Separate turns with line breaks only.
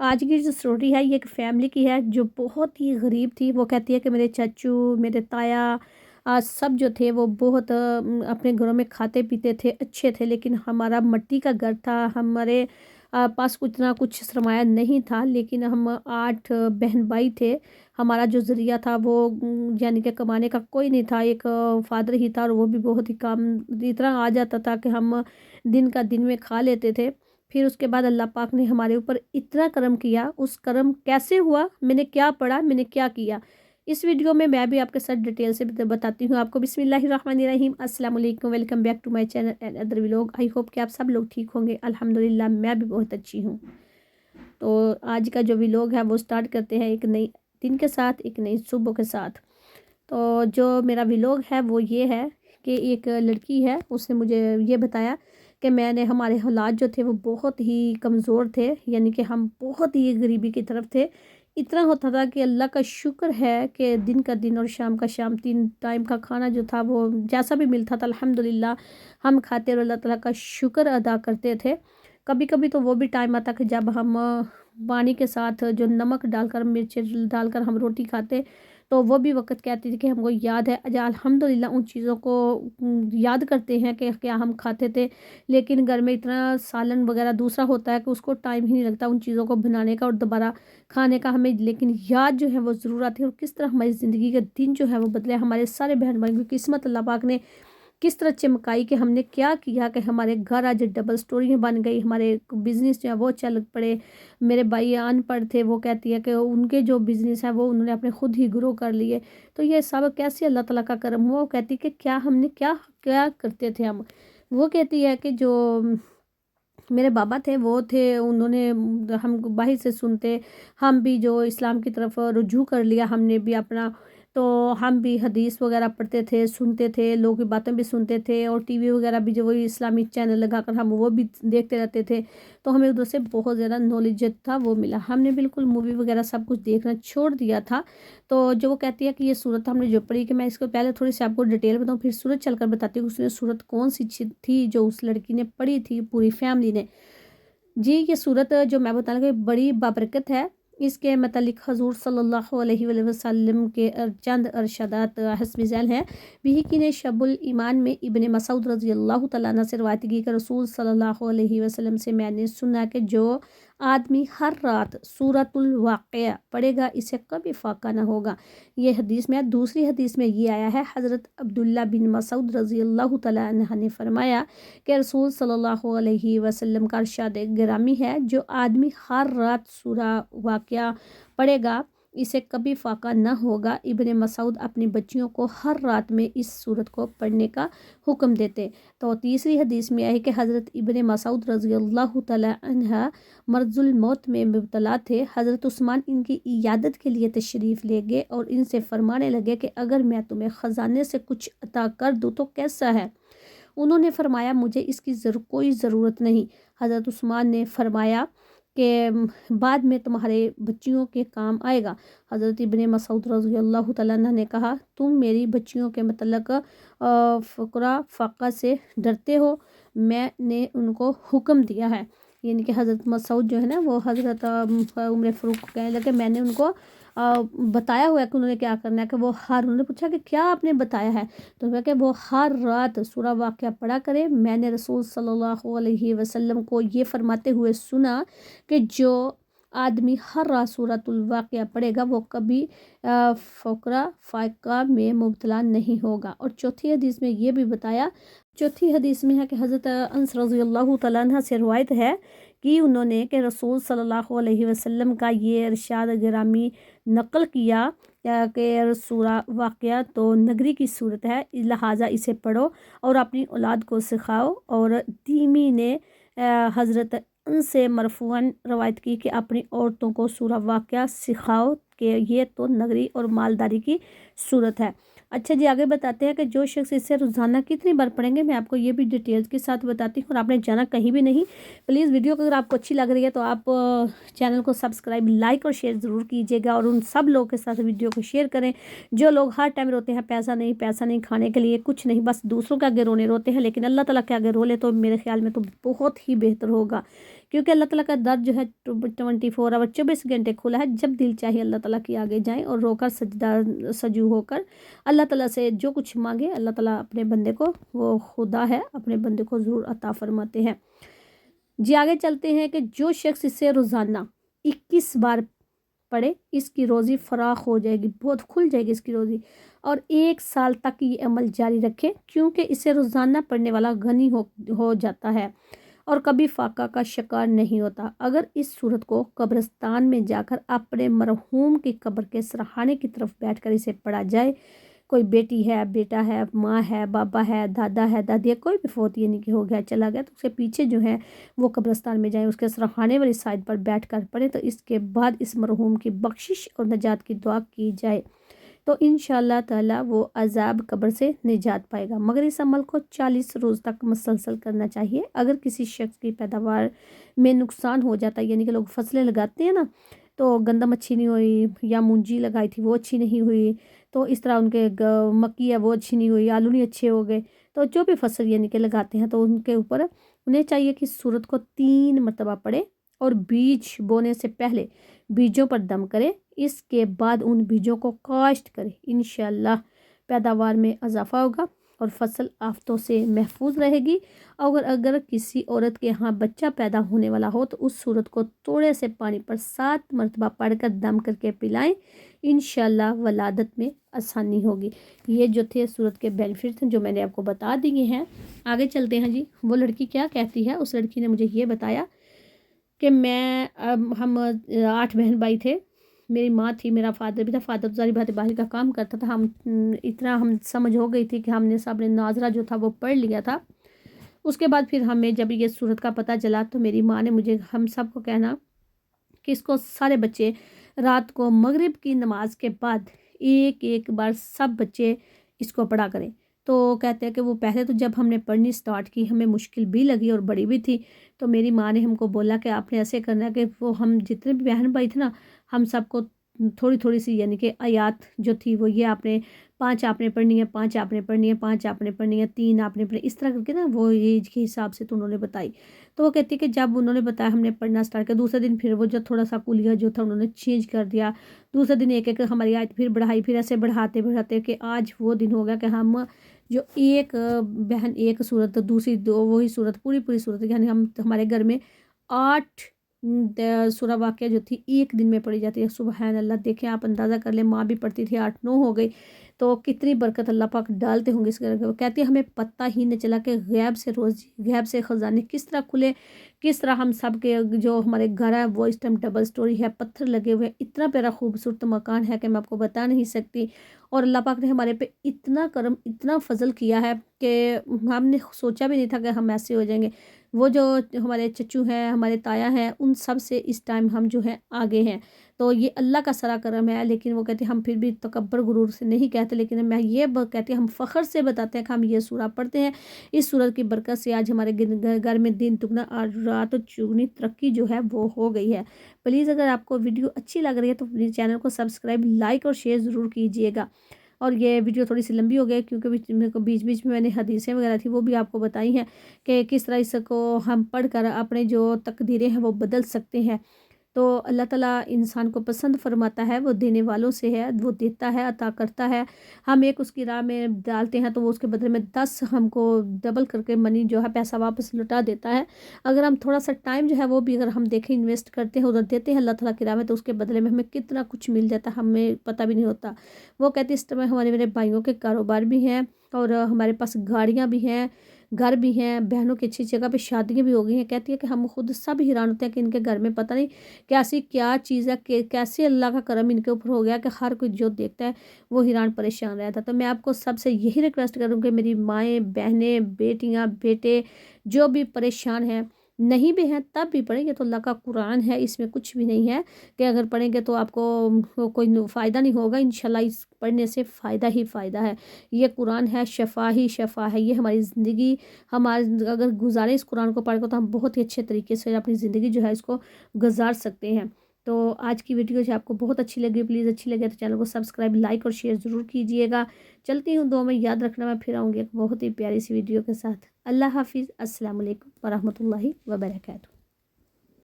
آج کی جو اسٹوری ہے یہ ایک فیملی کی ہے جو بہت ہی غریب تھی۔ وہ کہتی ہے کہ میرے چچو، میرے تایا سب جو تھے وہ بہت اپنے گھروں میں کھاتے پیتے تھے، اچھے تھے، لیکن ہمارا مٹی کا گھر تھا، ہمارے پاس اتنا کچھ سرمایہ نہیں تھا، لیکن ہم 8 بہن بھائی تھے۔ ہمارا جو ذریعہ تھا وہ یعنی کہ کمانے کا کوئی نہیں تھا، ایک فادر ہی تھا، اور وہ بھی بہت ہی کام اتنا آ جاتا تھا کہ ہم دن کا دن میں کھا لیتے تھے۔ پھر اس کے بعد اللہ پاک نے ہمارے اوپر اتنا کرم کیا۔ اس کرم کیسے ہوا، میں نے کیا پڑھا، میں نے کیا کیا، اس ویڈیو میں بھی آپ کے ساتھ ڈیٹیل سے بتاتی ہوں آپ کو۔ بسم اللہ الرحمن الرحیم، السلام علیکم، welcome back to my channel and other vlog. I hope کہ آپ سب لوگ ٹھیک ہوں گے۔ الحمدللہ میں بھی بہت اچھی ہوں۔ تو آج کا جو ولاگ ہے وہ سٹارٹ کرتے ہیں ایک نئی دن کے ساتھ، ایک نئی صبح کے ساتھ۔ تو جو میرا ولاگ ہے وہ یہ ہے کہ ایک لڑکی ہے، اس نے مجھے یہ بتایا کہ ہمارے حالات جو تھے وہ بہت ہی کمزور تھے، یعنی کہ ہم بہت ہی غریبی کی طرف تھے۔ اتنا ہوتا تھا کہ اللہ کا شکر ہے کہ دن کا دن اور شام کا شام 3 ٹائم کا کھانا جو تھا وہ جیسا بھی ملتا تھا الحمدللہ ہم کھاتے اور اللہ تعالیٰ کا شکر ادا کرتے تھے۔ کبھی کبھی تو وہ بھی ٹائم آتا کہ جب ہم پانی کے ساتھ جو نمک ڈال کر، مرچ ڈال کر ہم روٹی کھاتے، تو وہ بھی وقت کہتی تھی کہ ہم کو یاد ہے۔ الحمدللہ ان چیزوں کو یاد کرتے ہیں کہ کیا ہم کھاتے تھے، لیکن گھر میں اتنا سالن وغیرہ دوسرا ہوتا ہے کہ اس کو ٹائم ہی نہیں لگتا ان چیزوں کو بنانے کا اور دوبارہ کھانے کا ہمیں، لیکن یاد جو ہے وہ ضرور آتی ہے، اور کس طرح ہماری زندگی کے دن جو ہے وہ بدلے۔ ہمارے سارے بہن بھائیوں کی قسمت اللہ پاک نے کس طرح چمکائی کہ ہم نے کیا کیا کہ ہمارے گھر آج ڈبل سٹوری بن گئی، ہمارے بزنس جو ہے وہ چل پڑے۔ میرے بھائی ان پڑھ تھے، وہ کہتی ہے کہ ان کے جو بزنس ہے وہ انہوں نے اپنے خود ہی گرو کر لیے۔ تو یہ سب کیسے اللہ تعالیٰ کا کرم ہوا۔ وہ کہتی کہ کیا ہم نے کیا کیا کرتے تھے ہم۔ وہ کہتی ہے کہ جو میرے بابا تھے وہ تھے، انہوں نے ہم باہر سے سنتے، ہم بھی جو اسلام کی طرف رجوع کر لیا ہم نے بھی اپنا، تو ہم بھی حدیث وغیرہ پڑھتے تھے، سنتے تھے، لوگوں کی باتیں بھی سنتے تھے، اور ٹی وی وغیرہ بھی جو وہی اسلامی چینل لگا کر ہم وہ بھی دیکھتے رہتے تھے۔ تو ہمیں ادھر سے بہت زیادہ نالج تھا وہ ملا۔ ہم نے بالکل مووی وغیرہ سب کچھ دیکھنا چھوڑ دیا تھا۔ تو جو وہ کہتی ہے کہ یہ صورت ہم نے جو پڑھی، کہ میں اس کو پہلے تھوڑی سی آپ کو ڈیٹیل بتاؤں پھر صورت چل کر بتاتی ہوں اس نے صورت کون سی تھی جو اس لڑکی نے پڑھی تھی، پوری فیملی نے۔ جی یہ صورت جو میں بتانے لگی بڑی بابرکت ہے۔ اس کے متعلق حضور صلی اللہ علیہ وآلہ وسلم کے چند ارشادات حسب ذیل ہیں۔ بھی نے شب الایمان میں ابن مسعود رضی اللہ تعالیٰ عنہ سے روایت کی کہ رسول صلی اللہ علیہ وسلم سے میں نے سنا کہ جو آدمی ہر رات سورۃ الواقعہ پڑھے گا اسے کبھی فاقہ نہ ہوگا۔ یہ حدیث میں، دوسری حدیث میں یہ آیا ہے، حضرت عبداللہ بن مسعود رضی اللہ تعالیٰ عنہ نے فرمایا کہ رسول صلی اللہ علیہ وسلم کا ارشاد گرامی ہے، جو آدمی ہر رات سورہ واقعہ پڑھے گا اسے کبھی فاقہ نہ ہوگا۔ ابن مسعود اپنی بچیوں کو ہر رات میں اس صورت کو پڑھنے کا حکم دیتے۔ تو تیسری حدیث میں ہے کہ حضرت ابن مسعود رضی اللہ تعالیٰ عنہ مرض الموت میں مبتلا تھے۔ حضرت عثمان ان کی عیادت کے لیے تشریف لے گئے اور ان سے فرمانے لگے کہ اگر میں تمہیں خزانے سے کچھ عطا کر دوں تو کیسا ہے؟ انہوں نے فرمایا مجھے اس کی کوئی ضرورت نہیں۔ حضرت عثمان نے فرمایا کہ بعد میں تمہارے بچیوں کے کام آئے گا۔ حضرت ابن مسعود رضی اللہ تعالیٰ عنہ نے کہا تم میری بچیوں کے متعلق فقرہ فاقہ سے ڈرتے ہو، میں نے ان کو حکم دیا ہے۔ یعنی کہ حضرت مسعود جو ہے نا وہ حضرت عمر فاروق کو کہنے لگے میں نے ان کو بتایا ہوا ہے کہ انہوں نے کیا کرنا ہے، کہ وہ انہوں نے پوچھا کہ کیا آپ نے بتایا ہے، تو کہ وہ ہر رات سورہ واقعہ پڑھا کرے۔ میں نے رسول صلی اللہ علیہ وسلم کو یہ فرماتے ہوئے سنا کہ جو آدمی ہر رات سورۃ الواقعہ پڑھے گا وہ کبھی فقرہ فاقہ میں مبتلا نہیں ہوگا۔ اور چوتھی حدیث میں یہ بھی بتایا، چوتھی حدیث میں ہے کہ حضرت انس رضی اللہ تعالیٰ عنہ سے روایت ہے کہ انہوں نے کہ رسول صلی اللہ علیہ وسلم کا یہ ارشاد گرامی نقل کیا کہ سورہ واقعہ تو نگری کی صورت ہے، لہٰذا اسے پڑھو اور اپنی اولاد کو سکھاؤ۔ اور دیمی نے حضرت ان سے مرفوعاً روایت کی کہ اپنی عورتوں کو سورہ واقعہ سکھاؤ کہ یہ تو نگری اور مالداری کی صورت ہے۔ اچھا جی آگے بتاتے ہیں کہ جو شخص اسے روزانہ کتنی بار پڑھیں گے، میں آپ کو یہ بھی ڈیٹیلز کے ساتھ بتاتی ہوں، اور آپ نے جانا کہیں بھی نہیں۔ پلیز ویڈیو اگر آپ کو اچھی لگ رہی ہے تو آپ چینل کو سبسکرائب، لائک اور شیئر ضرور کیجیے گا، اور ان سب لوگوں کے ساتھ ویڈیو کو شیئر کریں جو لوگ ہر ٹائم روتے ہیں پیسہ نہیں پیسہ نہیں، کھانے کے لیے کچھ نہیں، بس دوسروں کے آگے رونے روتے ہیں، لیکن اللہ تعالیٰ کے آگے رو لے تو میرے خیال میں تو بہت ہی بہتر ہوگا، کیونکہ اللہ تعالیٰ کا در جو ہے 24 آور 24 گھنٹے کھلا ہے. جب دل چاہے اللہ تعالیٰ کے آگے جائیں اور رو کر سجو ہو کر اللہ تعالیٰ سے جو کچھ مانگے اللہ تعالیٰ اپنے بندے کو، وہ خدا ہے، اپنے بندے کو ضرور عطا فرماتے ہیں. جی آگے چلتے ہیں کہ جو شخص اسے روزانہ 21 بار پڑھے اس کی روزی فراخ ہو جائے گی، بہت کھل جائے گی اس کی روزی، اور 1 سال تک یہ عمل جاری رکھے، کیونکہ اسے روزانہ پڑھنے والا غنی ہو جاتا ہے اور کبھی فاقہ کا شکار نہیں ہوتا. اگر اس صورت کو قبرستان میں جا کر اپنے مرحوم کی قبر کے سرحانے کی طرف بیٹھ کر اسے پڑھا جائے، کوئی بیٹی ہے، بیٹا ہے، ماں ہے، بابا ہے، دادا ہے، دادی ہے، کوئی بھی فوت یعنی کہ ہو گیا چلا گیا، تو اس کے پیچھے جو ہے وہ قبرستان میں جائیں، اس کے سرحانے والی سائڈ پر بیٹھ کر پڑھیں، تو اس کے بعد اس مرحوم کی بخشش اور نجات کی دعا کی جائے تو انشاءاللہ تعالی وہ عذاب قبر سے نجات پائے گا. مگر اس عمل کو 40 روز تک مسلسل کرنا چاہیے. اگر کسی شخص کی پیداوار میں نقصان ہو جاتا ہے، یعنی کہ لوگ فصلیں لگاتے ہیں نا، تو گندم اچھی نہیں ہوئی، یا مونجی لگائی تھی وہ اچھی نہیں ہوئی، تو اس طرح ان کے مکی ہے وہ اچھی نہیں ہوئی، آلو نہیں اچھے ہو گئے، تو جو بھی فصل یعنی کہ لگاتے ہیں تو ان کے اوپر انہیں چاہیے کہ سورت کو 3 مرتبہ پڑھے اور بیج بونے سے پہلے بیجوں پر دم کرے. اس کے بعد ان بیجوں کو کاشت کرے. انشاءاللہ پیداوار میں اضافہ ہوگا اور فصل آفتوں سے محفوظ رہے گی. اگر کسی عورت کے ہاں بچہ پیدا ہونے والا ہو تو اس صورت کو تھوڑے سے پانی پر 7 مرتبہ پڑھ کر دم کر کے پلائیں. انشاءاللہ ولادت میں آسانی ہوگی. یہ جو تھے صورت کے بینیفٹ ہیں جو میں نے آپ کو بتا دیے ہیں. آگے چلتے ہیں جی. وہ لڑکی کیا کہتی ہے؟ اس لڑکی نے مجھے یہ بتایا کہ ہم 8 بہن بھائی تھے، میری ماں تھی، میرا فادر بھی تھا. فادر ظاہر بات باہر کا کام کرتا تھا. ہم سمجھ ہو گئی تھی کہ ہم نے سب نے ناظرہ جو تھا وہ پڑھ لیا تھا. اس کے بعد پھر ہمیں جب یہ صورت کا پتہ چلا تو میری ماں نے مجھے ہم سب کو کہنا کہ اس کو سارے بچے رات کو مغرب کی نماز کے بعد ایک بار سب بچے اس کو پڑھا کریں. تو کہتے ہیں کہ وہ پہلے تو جب ہم نے پڑھنی سٹارٹ کی ہمیں مشکل بھی لگی اور بڑی بھی تھی. تو میری ماں نے ہم کو بولا کہ آپ نے ایسے کرنا ہے کہ وہ ہم جتنے بھی بہن بھائی تھے نا، ہم سب کو تھوڑی تھوڑی سی یعنی کہ آیات جو تھی وہ یہ آپ نے 5 آپ نے پڑھنی ہے، 5 آپ نے پڑھنی ہے، 5 آپ نے پڑھنی ہے، 3 آپ نے پڑھنی، اس طرح کر کے نا وہ ایج کے حساب سے تو انہوں نے بتائی. تو وہ کہتی کہ جب انہوں نے بتایا ہم نے پڑھنا سٹارٹ کیا، دوسرے دن پھر وہ جو تھوڑا سا کلیہ جو تھا انہوں نے چینج کر دیا. دوسرے دن ایک ہماری آیت پھر بڑھائی، پھر ایسے بڑھاتے کہ آج وہ دن ہو گیا کہ ہم جو ایک بہن ایک صورت، دوسری 2 وہی صورت پوری صورت، یعنی ہمارے گھر میں 8 سورہ واقعہ جو تھی ایک دن میں پڑھی جاتی ہے. سبحان اللہ. دیکھیں آپ اندازہ کر لیں، ماں بھی پڑھتی تھی 8-9 ہو گئی تو کتنی برکت اللہ پاک ڈالتے ہوں گے اس گھر کے. وہ کہتی ہے ہمیں پتہ ہی نہیں چلا کہ غیب سے روزی، غیب سے خزانے کس طرح کھلے، کس طرح ہم سب کے جو ہمارے گھر ہے وہ اس ٹائم ڈبل سٹوری ہے، پتھر لگے ہوئے، اتنا پیارا خوبصورت مکان ہے کہ میں آپ کو بتا نہیں سکتی. اور اللہ پاک نے ہمارے پہ اتنا کرم، اتنا فضل کیا ہے کہ ہم نے سوچا بھی نہیں تھا کہ ہم ایسے ہو جائیں گے. وہ جو ہمارے چچو ہیں، ہمارے تایا ہیں، ان سب سے اس ٹائم ہم جو ہیں آگے ہیں. تو یہ اللہ کا سرا کرم ہے. لیکن وہ کہتے ہیں ہم پھر بھی تکبر غرور سے نہیں کہتے، لیکن میں یہ کہتی ہوں ہم فخر سے بتاتے ہیں کہ ہم یہ سورہ پڑھتے ہیں. اس سورت کی برکت سے آج ہمارے گھر میں دن دگنا اور رات چگنی ترقی جو ہے وہ ہو گئی ہے. پلیز اگر آپ کو ویڈیو اچھی لگ رہی ہے تو پلیز چینل کو سبسکرائب، لائک اور شیئر ضرور کیجیے گا. اور یہ ویڈیو تھوڑی سی لمبی ہو گئی کیونکہ میرے کو بیچ میں میں نے حدیثیں وغیرہ تھی وہ بھی آپ کو بتائی ہیں کہ کس طرح اس کو ہم پڑھ کر اپنے جو تقدیریں ہیں وہ بدل سکتے ہیں. تو اللہ تعالیٰ انسان کو پسند فرماتا ہے، وہ دینے والوں سے ہے، وہ دیتا ہے، عطا کرتا ہے. ہم ایک اس کی راہ میں ڈالتے ہیں تو وہ اس کے بدلے میں 10 ہم کو ڈبل کر کے منی جو ہے پیسہ واپس لوٹا دیتا ہے. اگر ہم تھوڑا سا ٹائم جو ہے وہ بھی اگر ہم دیکھیں انویسٹ کرتے ہیں ادھر دیتے ہیں اللہ تعالیٰ کی راہ میں، تو اس کے بدلے میں ہمیں کتنا کچھ مل جاتا ہے ہمیں پتہ بھی نہیں ہوتا. وہ کہتے ہیں اس طرح ہمارے میرے بھائیوں کے کاروبار بھی ہیں اور ہمارے پاس گاڑیاں بھی ہیں، گھر بھی ہیں، بہنوں کی اچھی جگہ پہ شادیاں بھی ہو گئی ہیں. کہتی ہے کہ ہم خود سب حیران ہوتے ہیں کہ ان کے گھر میں پتہ نہیں کیسی کیا چیز ہے کہ کیسے اللہ کا کرم ان کے اوپر ہو گیا کہ ہر کوئی جو دیکھتا ہے وہ حیران پریشان رہتا. تو میں آپ کو سب سے یہی ریکویسٹ کروں کہ میری مائیں، بہنیں، بیٹیاں، بیٹے جو بھی پریشان ہیں، نہیں بھی ہیں تب بھی پڑھیں. یہ تو اللہ کا قرآن ہے، اس میں کچھ بھی نہیں ہے کہ اگر پڑھیں گے تو آپ کو کوئی فائدہ نہیں ہوگا. انشاءاللہ اس پڑھنے سے فائدہ ہی فائدہ ہے. یہ قرآن ہے، شفا ہی شفا ہے. یہ ہماری زندگی اگر گزاریں اس قرآن کو پڑھ کر تو ہم بہت ہی اچھے طریقے سے اپنی زندگی جو ہے اس کو گزار سکتے ہیں. تو آج کی ویڈیو جو آپ کو بہت اچھی لگی، پلیز اچھی لگے تو چینل کو سبسکرائب، لائک اور شیئر ضرور کیجیے گا. چلتی ہوں دعا میں یاد رکھنا، میں پھر آؤں گی ایک بہت ہی پیاری سی ویڈیو کے ساتھ. اللہ حافظ. السلام علیکم ورحمۃ اللہ وبرکاتہ.